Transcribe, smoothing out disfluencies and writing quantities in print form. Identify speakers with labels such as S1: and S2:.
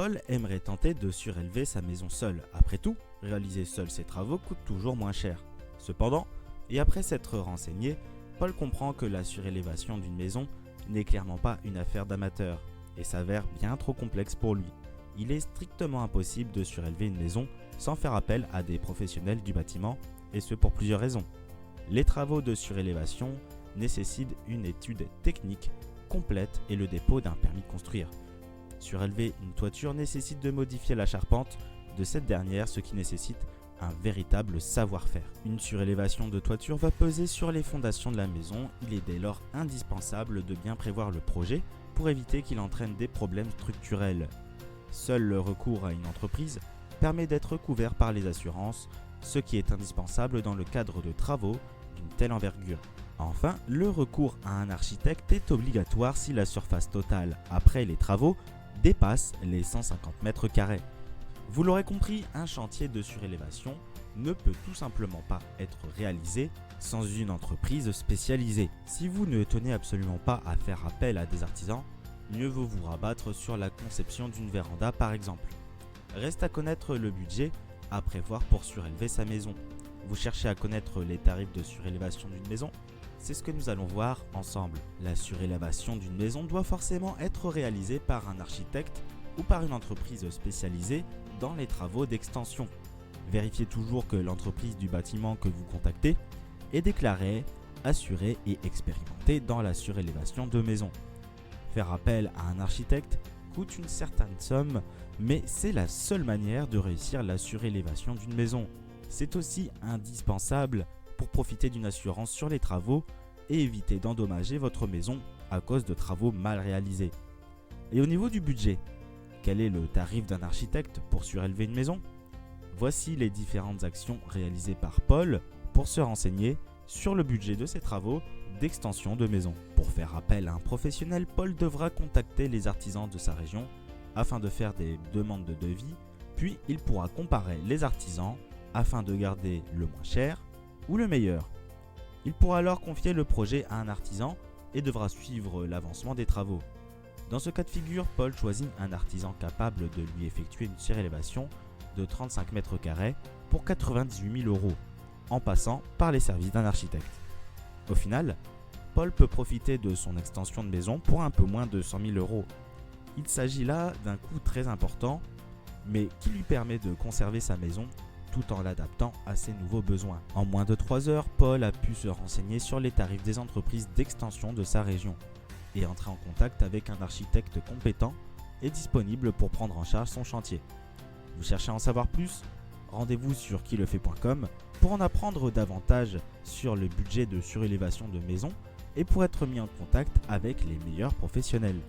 S1: Paul aimerait tenter de surélever sa maison seul. Après tout, réaliser seul ses travaux coûte toujours moins cher. Cependant, et après s'être renseigné, Paul comprend que la surélévation d'une maison n'est clairement pas une affaire d'amateur et s'avère bien trop complexe pour lui. Il est strictement impossible de surélever une maison sans faire appel à des professionnels du bâtiment, et ce pour plusieurs raisons. Les travaux de surélévation nécessitent une étude technique complète et le dépôt d'un permis de construire. Surélever une toiture nécessite de modifier la charpente de cette dernière, ce qui nécessite un véritable savoir-faire. Une surélévation de toiture va peser sur les fondations de la maison. Il est dès lors indispensable de bien prévoir le projet pour éviter qu'il entraîne des problèmes structurels. Seul le recours à une entreprise permet d'être couvert par les assurances, ce qui est indispensable dans le cadre de travaux d'une telle envergure. Enfin, le recours à un architecte est obligatoire si la surface totale après les travaux dépasse les 150 mètres carrés. Vous l'aurez compris, un chantier de surélévation ne peut tout simplement pas être réalisé sans une entreprise spécialisée. Si vous ne tenez absolument pas à faire appel à des artisans, mieux vaut vous rabattre sur la conception d'une véranda par exemple. Reste à connaître le budget à prévoir pour surélever sa maison. Vous cherchez à connaître les tarifs de surélévation d'une maison? C'est ce que nous allons voir ensemble. La surélévation d'une maison doit forcément être réalisée par un architecte ou par une entreprise spécialisée dans les travaux d'extension. Vérifiez toujours que l'entreprise du bâtiment que vous contactez est déclarée, assurée et expérimentée dans la surélévation de maisons. Faire appel à un architecte coûte une certaine somme, mais c'est la seule manière de réussir la surélévation d'une maison. C'est aussi indispensable pour profiter d'une assurance sur les travaux et éviter d'endommager votre maison à cause de travaux mal réalisés. Et au niveau du budget, quel est le tarif d'un architecte pour surélever une maison? Voici les différentes actions réalisées par Paul pour se renseigner sur le budget de ses travaux d'extension de maison. Pour faire appel à un professionnel, Paul devra contacter les artisans de sa région afin de faire des demandes de devis, puis il pourra comparer les artisans afin de garder le moins cher ou le meilleur. Il pourra alors confier le projet à un artisan et devra suivre l'avancement des travaux. Dans ce cas de figure, Paul choisit un artisan capable de lui effectuer une surélévation de 35 mètres carrés pour 98 000 €, en passant par les services d'un architecte. Au final, Paul peut profiter de son extension de maison pour un peu moins de 100 000 €. Il s'agit là d'un coût très important, mais qui lui permet de conserver sa maison tout en l'adaptant à ses nouveaux besoins. En moins de 3 heures, Paul a pu se renseigner sur les tarifs des entreprises d'extension de sa région et entrer en contact avec un architecte compétent et disponible pour prendre en charge son chantier. Vous cherchez à en savoir plus? Rendez-vous sur quilefait.com pour en apprendre davantage sur le budget de surélévation de maison et pour être mis en contact avec les meilleurs professionnels.